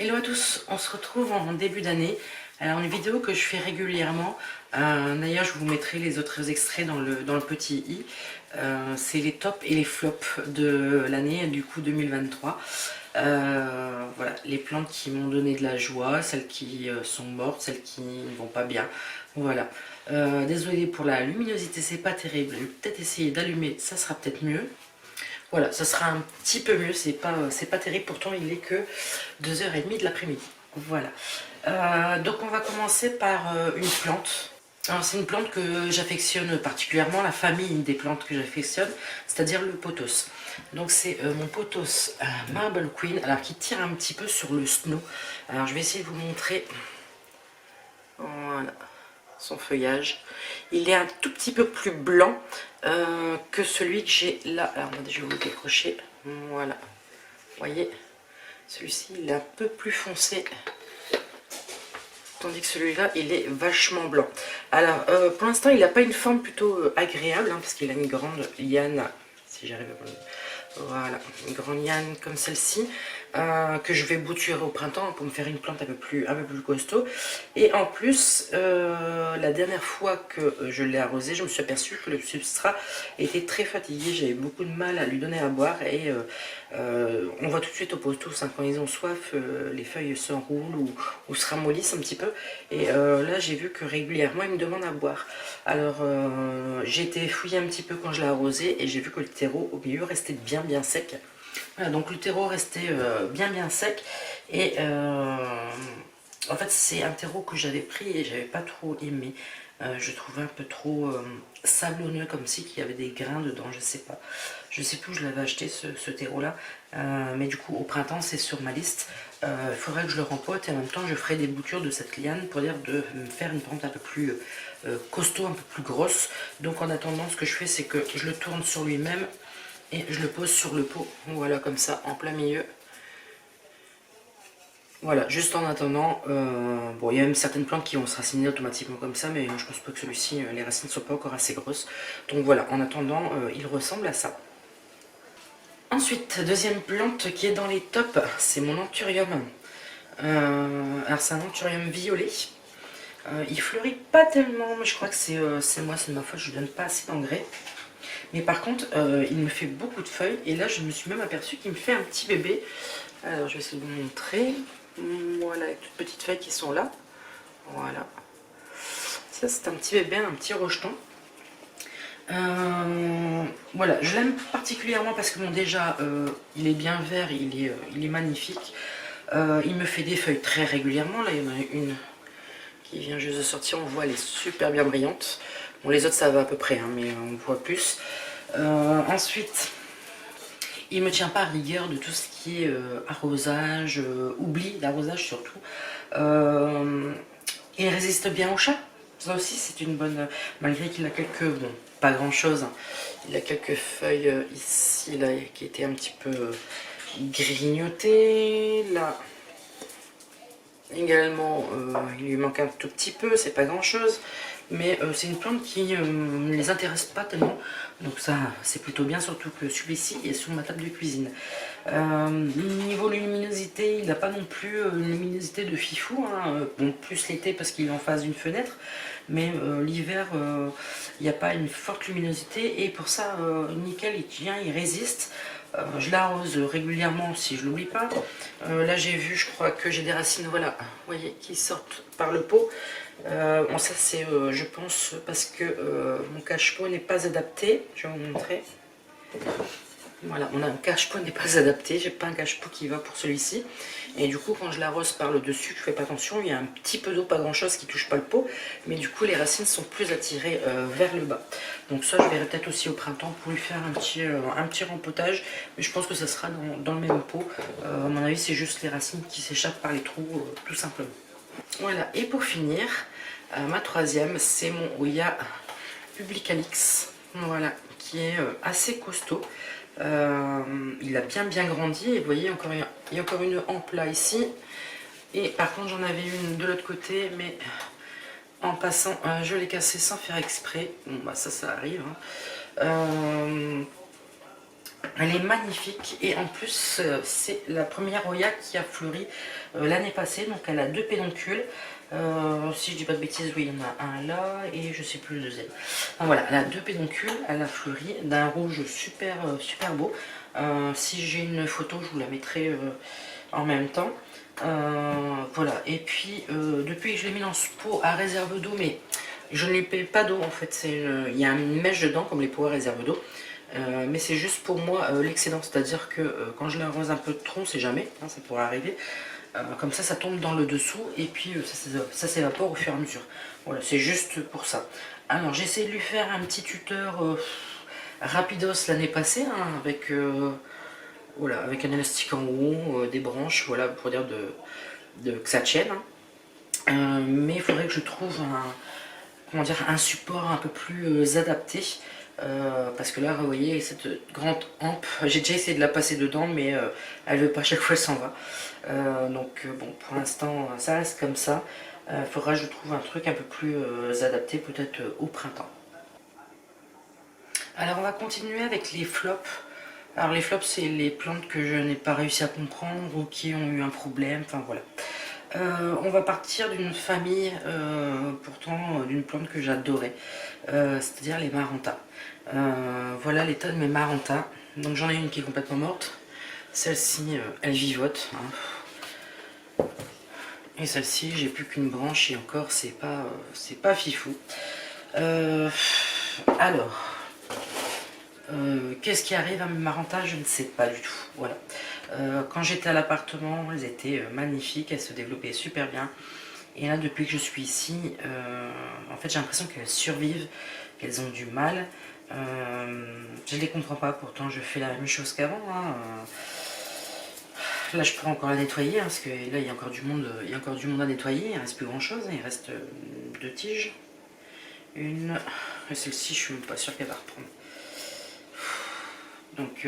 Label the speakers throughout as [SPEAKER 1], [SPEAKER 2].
[SPEAKER 1] Hello à tous, on se retrouve en début d'année. Alors une vidéo que je fais régulièrement, d'ailleurs je vous mettrai les autres extraits dans le petit i. C'est les tops et les flops de l'année du coup 2023. Voilà, les plantes qui m'ont donné de la joie, celles qui sont mortes, celles qui ne vont pas bien. Voilà. Désolée pour la luminosité, c'est pas terrible. Je vais peut-être essayer d'allumer, ça sera peut-être mieux. Voilà, ça sera un petit peu mieux, c'est pas terrible, pourtant il est que 2h30 de l'après-midi. Voilà. Donc on va commencer par une plante. Alors c'est une plante que j'affectionne particulièrement, la famille des plantes que j'affectionne, c'est-à-dire le pothos. Donc c'est mon pothos Marble Queen, alors qui tire un petit peu sur le snow. Alors je vais essayer de vous montrer. Voilà son feuillage. Il est un tout petit peu plus blanc que celui que j'ai là. Alors je vais vous le décrocher. Voilà. Vous voyez, celui-ci il est un peu plus foncé. Tandis que celui-là, il est vachement blanc. Alors, pour l'instant, il n'a pas une forme plutôt agréable, hein, parce qu'il a une grande liane. Si j'arrive à... Voilà, une grande liane comme celle-ci, que je vais bouturer au printemps pour me faire une plante un peu plus costaud. Et en plus, la dernière fois que je l'ai arrosé, je me suis aperçue que le substrat était très fatigué. J'avais beaucoup de mal à lui donner à boire et on voit tout de suite au pothos, hein, quand ils ont soif, les feuilles s'enroulent ou se ramollissent un petit peu. Et là, j'ai vu que régulièrement, il me demande à boire. Alors, j'ai été fouiller un petit peu quand je l'ai arrosé et j'ai vu que le terreau au milieu restait bien sec. Voilà, donc le terreau restait bien sec et en fait c'est un terreau que j'avais pris et j'avais pas trop aimé. Je trouvais un peu trop sablonneux, comme si qu'il y avait des grains dedans, je sais pas. Je sais plus où je l'avais acheté ce terreau là, mais du coup au printemps c'est sur ma liste. Il faudrait que je le rempote et en même temps je ferai des boutures de cette liane pour dire de me faire une plante un peu plus costaud, un peu plus grosse. Donc en attendant, ce que je fais c'est que je le tourne sur lui-même et je le pose sur le pot, voilà, comme ça, en plein milieu. Voilà, juste en attendant, bon, il y a même certaines plantes qui vont se raciner automatiquement comme ça, mais je pense pas que celui-ci, les racines ne sont pas encore assez grosses. Donc voilà, en attendant, il ressemble à ça. Ensuite, deuxième plante qui est dans les tops, c'est mon anthurium. Alors c'est un anthurium violet. Il fleurit pas tellement, mais je crois que c'est moi, c'est de ma faute, je lui donne pas assez d'engrais. Mais par contre, il me fait beaucoup de feuilles. Et là, je me suis même aperçue qu'il me fait un petit bébé. Alors, je vais essayer de vous montrer. Voilà, les toutes petites feuilles qui sont là. Voilà. Ça, c'est un petit bébé, un petit rejeton. Voilà, je l'aime particulièrement parce que, bon, déjà, il est bien vert, il est magnifique. Il me fait des feuilles très régulièrement. Là, il y en a une qui vient juste de sortir. On voit, elle est super bien brillante. Bon, les autres, ça va à peu près, hein, mais on voit plus. Ensuite, il ne me tient pas à rigueur de tout ce qui est arrosage, oubli d'arrosage surtout. Il résiste bien au chat. Ça aussi, c'est une bonne... Malgré qu'il a quelques... Bon, pas grand-chose. Hein. Il a quelques feuilles ici, là, qui étaient un petit peu grignotées. Là, également, il lui manque un tout petit peu, c'est pas grand-chose. Mais c'est une plante qui ne les intéresse pas tellement. Donc ça, c'est plutôt bien, surtout que celui-ci est sur ma table de cuisine. Niveau luminosité, il n'a pas non plus une luminosité de fifou. Hein. Bon, plus l'été parce qu'il est en face d'une fenêtre. Mais l'hiver, il n'y a pas une forte luminosité. Et pour ça, nickel, il tient, il résiste. Je l'arrose régulièrement si je l'oublie pas. Là j'ai vu, je crois que j'ai des racines, voilà, vous voyez, qui sortent par le pot. Bon, ça c'est, je pense, parce que mon cache-pot n'est pas adapté. Je vais vous montrer. Voilà, mon cache-pot n'est pas adapté. J'ai pas un cache-pot qui va pour celui-ci. Et du coup, quand je l'arrose par le dessus, je fais pas attention. Il y a un petit peu d'eau, pas grand-chose, qui touche pas le pot. Mais du coup, les racines sont plus attirées vers le bas. Donc ça, je verrai peut-être aussi au printemps pour lui faire un petit rempotage. Mais je pense que ça sera dans le même pot. À mon avis, c'est juste les racines qui s'échappent par les trous, tout simplement. Voilà, et pour finir, ma troisième, c'est mon Oya Publicalix, voilà, qui est assez costaud. Il a bien grandi, et vous voyez, il y a encore une hampe là, ici. Et par contre, j'en avais une de l'autre côté, mais en passant, je l'ai cassée sans faire exprès. Bon, bah ça arrive. Hein. Elle est magnifique et en plus c'est la première Oya qui a fleuri l'année passée, donc elle a 2 pédoncules. Si je dis pas de bêtises, oui, il y en a un là et je sais plus le deuxième. Enfin, voilà, elle a 2 pédoncules, elle a fleuri d'un rouge super, super beau. Si j'ai une photo, je vous la mettrai en même temps. Voilà, et puis depuis que je l'ai mis dans ce pot à réserve d'eau, mais je ne lui paie pas d'eau en fait, il y a une mèche dedans comme les pots à réserve d'eau. Mais c'est juste pour moi l'excédent, c'est-à-dire que quand je l'arrose un peu trop, on sait jamais, hein, ça pourrait arriver. Comme ça tombe dans le dessous et puis ça s'évapore au fur et à mesure. Voilà, c'est juste pour ça. Alors j'ai essayé de lui faire un petit tuteur rapidos l'année passée, hein, avec, voilà, avec un élastique en haut, des branches, voilà, pour dire que ça tienne. Hein. Mais il faudrait que je trouve comment dire, un support un peu plus adapté. Parce que là, vous voyez, cette grande hampe, j'ai déjà essayé de la passer dedans, mais elle veut pas, à chaque fois elle s'en va. Donc bon, pour l'instant, ça reste comme ça. Il faudra que je trouve un truc un peu plus adapté, peut-être au printemps. Alors on va continuer avec les flops. Alors les flops, c'est les plantes que je n'ai pas réussi à comprendre ou qui ont eu un problème, enfin voilà. On va partir d'une famille, pourtant d'une plante que j'adorais, c'est-à-dire les Marantas. Voilà l'état de mes Marantas. Donc j'en ai une qui est complètement morte. Celle-ci, elle vivote. Hein. Et celle-ci, j'ai plus qu'une branche et encore, c'est pas fifou. Alors, qu'est-ce qui arrive à mes Marantas? Je ne sais pas du tout. Voilà. Quand j'étais à l'appartement, elles étaient magnifiques, elles se développaient super bien. Et là, depuis que je suis ici, en fait, j'ai l'impression qu'elles survivent, qu'elles ont du mal. Je ne les comprends pas, pourtant je fais la même chose qu'avant. Hein. Là, je pourrais encore la nettoyer, hein, parce que là, il y a encore du monde, à nettoyer. Il ne reste plus grand-chose, il reste 2 tiges. Une. Et celle-ci, je suis même pas sûre qu'elle va reprendre. Donc,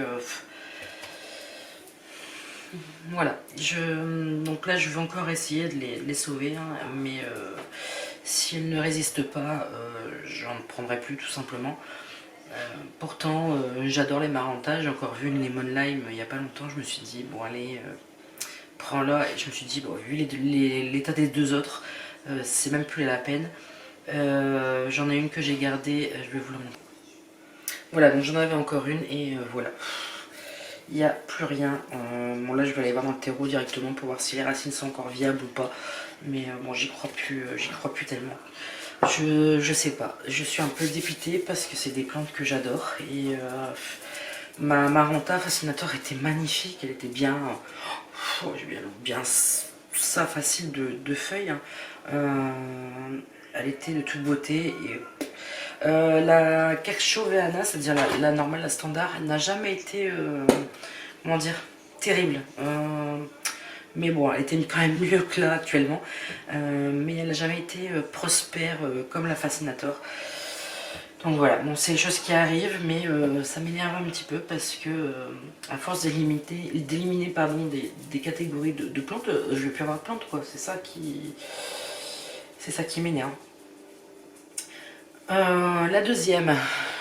[SPEAKER 1] voilà. Donc là, je vais encore essayer de les sauver, hein, mais si elles ne résistent pas, j'en prendrai plus, tout simplement. Pourtant, j'adore les Marantas. J'ai encore vu une Lemon Lime il n'y a pas longtemps. Je me suis dit, bon, allez, prends-la. Et je me suis dit, bon, vu l'état des 2 autres, c'est même plus la peine. J'en ai une que j'ai gardée, je vais vous la montrer. Voilà, donc j'en avais encore une et voilà. Il n'y a plus rien. Bon, là, je vais aller voir dans le terreau directement pour voir si les racines sont encore viables ou pas. Mais bon, j'y crois plus tellement. Je sais pas. Je suis un peu dépitée parce que c'est des plantes que j'adore. Et ma Maranta Fascinator était magnifique. Elle était bien, bien ça facile de feuilles. Hein. Elle était de toute beauté. Et la Kerchoveana, c'est-à-dire la normale, la standard, elle n'a jamais été, comment dire, terrible. Mais bon, elle était quand même mieux que là actuellement. Mais elle n'a jamais été prospère comme la Fascinator. Donc voilà, bon, c'est des choses qui arrivent, mais ça m'énerve un petit peu parce que à force d'éliminer des catégories de plantes, je vais plus avoir de plantes, quoi. C'est ça qui m'énerve. La deuxième,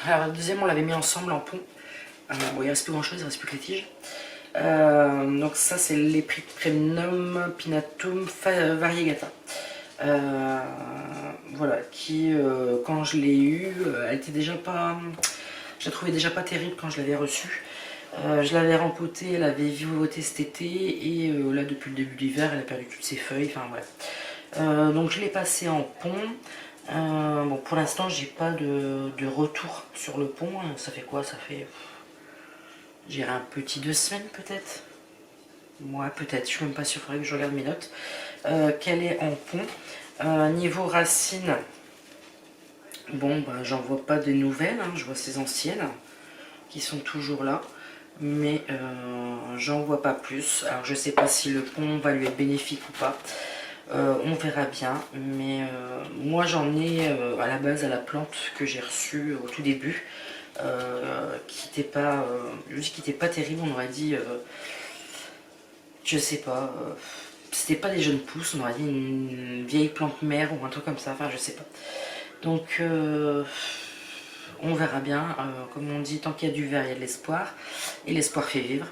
[SPEAKER 1] alors la deuxième, on l'avait mis ensemble en pont. Bon, il reste plus grand chose, il reste plus que les tiges. Donc ça, c'est l'Epicrenum pinatum variegata. Voilà, qui quand je l'ai eu, elle était déjà pas, je la trouvais déjà pas terrible quand je l'avais reçue. Je l'avais rempotée, elle avait vivoté cet été et là depuis le début de l'hiver, elle a perdu toutes ses feuilles. Enfin voilà. Donc je l'ai passée en pont. Bon, pour l'instant, j'ai pas de retour sur le pont. Ça fait quoi? Ça fait, j'irai un petit 2 semaines peut-être. Moi, peut-être. Je suis même pas sûre. Il faudrait que je regarde mes notes. Qu'elle est en pont. Niveau racines, bon, bah, j'en vois pas des nouvelles. Hein. Je vois ces anciennes qui sont toujours là. Mais j'en vois pas plus. Alors, je sais pas si le pont va lui être bénéfique ou pas. On verra bien, mais moi j'en ai à la base à la plante que j'ai reçue au tout début, qui n'était pas, juste qui n'était pas terrible, on aurait dit, je sais pas, c'était pas des jeunes pousses, on aurait dit une vieille plante mère ou un truc comme ça, enfin je sais pas. Donc on verra bien. Comme on dit, tant qu'il y a du vert, il y a de l'espoir. Et l'espoir fait vivre.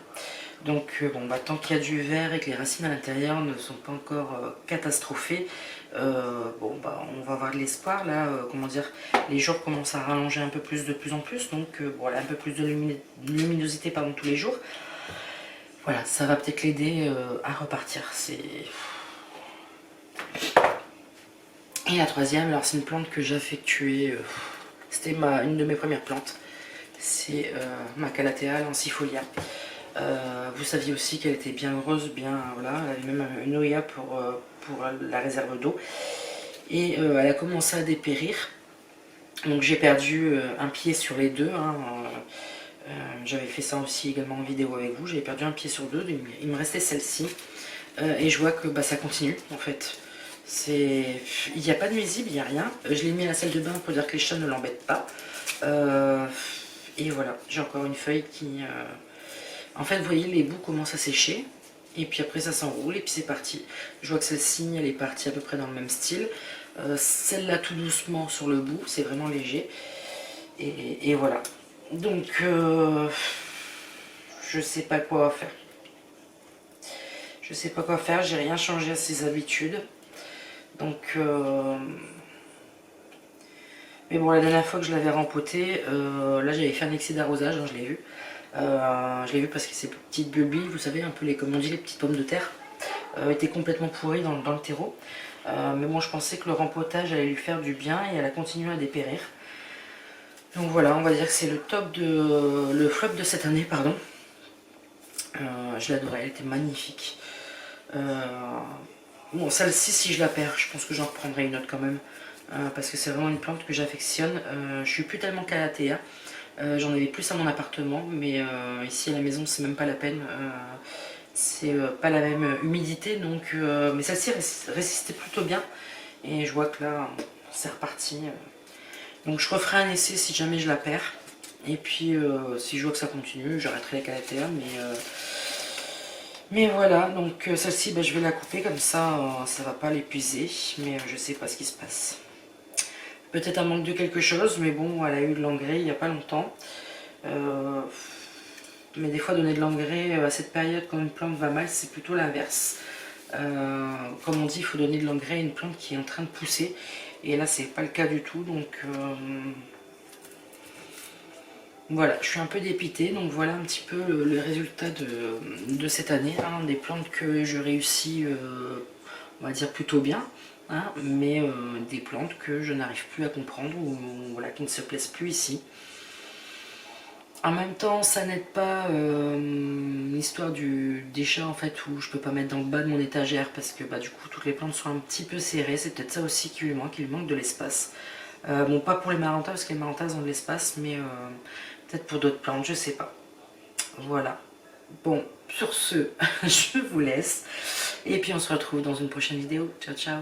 [SPEAKER 1] Donc bon, bah, tant qu'il y a du vert et que les racines à l'intérieur ne sont pas encore catastrophées, bon, bah, on va avoir de l'espoir. Là, comment dire, les jours commencent à rallonger un peu plus de plus en plus. Donc voilà, un peu plus de luminosité pardon, tous les jours. Voilà, ça va peut-être l'aider à repartir. Et la troisième, alors c'est une plante que j'ai affectuée. C'était une de mes premières plantes. C'est ma Calathea lancifolia. Vous saviez aussi qu'elle était bien heureuse, bien voilà, elle avait même une Oya pour la réserve d'eau. Et elle a commencé à dépérir. Donc j'ai perdu un pied sur les deux. Hein, j'avais fait ça aussi également en vidéo avec vous. J'avais perdu un pied sur deux. Il me restait celle-ci. Et je vois que bah, ça continue en fait. Il n'y a pas de nuisible, il n'y a rien. Je l'ai mis à la salle de bain pour dire que les chats ne l'embêtent pas. Et voilà, j'ai encore une feuille qui... En fait, vous voyez, les bouts commencent à sécher. Et puis après, ça s'enroule et puis c'est parti. Je vois que celle-ci, elle est partie à peu près dans le même style. Celle-là, tout doucement sur le bout, c'est vraiment léger. Et voilà. Donc, je sais pas quoi faire. Je sais pas quoi faire, j'ai rien changé à ses habitudes. Donc, mais bon, la dernière fois que je l'avais rempoté, là j'avais fait un excès d'arrosage, hein, je l'ai vu. Je l'ai vu parce que ces petites bulbilles, vous savez, un peu les, comme on dit, les petites pommes de terre, étaient complètement pourries dans le terreau. Mais bon, je pensais que le rempotage allait lui faire du bien et elle a continué à dépérir. Donc voilà, on va dire que c'est le flop de cette année, pardon. Je l'adorais, elle était magnifique. Bon, celle-ci, si je la perds, je pense que j'en reprendrai une autre quand même. Parce que c'est vraiment une plante que j'affectionne. Je suis plus tellement Calathea. J'en avais plus à mon appartement, mais ici à la maison, c'est même pas la peine. C'est pas la même humidité, donc mais celle-ci résistait plutôt bien. Et je vois que là, c'est reparti. Donc je referai un essai si jamais je la perds. Et puis si je vois que ça continue, j'arrêterai la Calathea, mais voilà, donc celle-ci, bah, je vais la couper comme ça, ça va pas l'épuiser, mais je sais pas ce qui se passe. Peut-être un manque de quelque chose, mais bon, elle a eu de l'engrais il n'y a pas longtemps. Mais des fois, donner de l'engrais à cette période quand une plante va mal, c'est plutôt l'inverse. Comme on dit, il faut donner de l'engrais à une plante qui est en train de pousser. Et là, c'est pas le cas du tout, donc... Voilà, je suis un peu dépitée, donc voilà un petit peu le résultat de cette année. Hein, des plantes que je réussis, on va dire plutôt bien, hein, mais des plantes que je n'arrive plus à comprendre ou voilà, qui ne se plaisent plus ici. En même temps, ça n'aide pas l'histoire des chats en fait, où je peux pas mettre dans le bas de mon étagère parce que bah, du coup toutes les plantes sont un petit peu serrées. C'est peut-être ça aussi qui lui manque de l'espace. Bon, pas pour les marantas parce que les marantas ont de l'espace, mais peut-être pour d'autres plantes, je sais pas. Voilà. Bon, sur ce, je vous laisse. Et puis on se retrouve dans une prochaine vidéo. Ciao, ciao.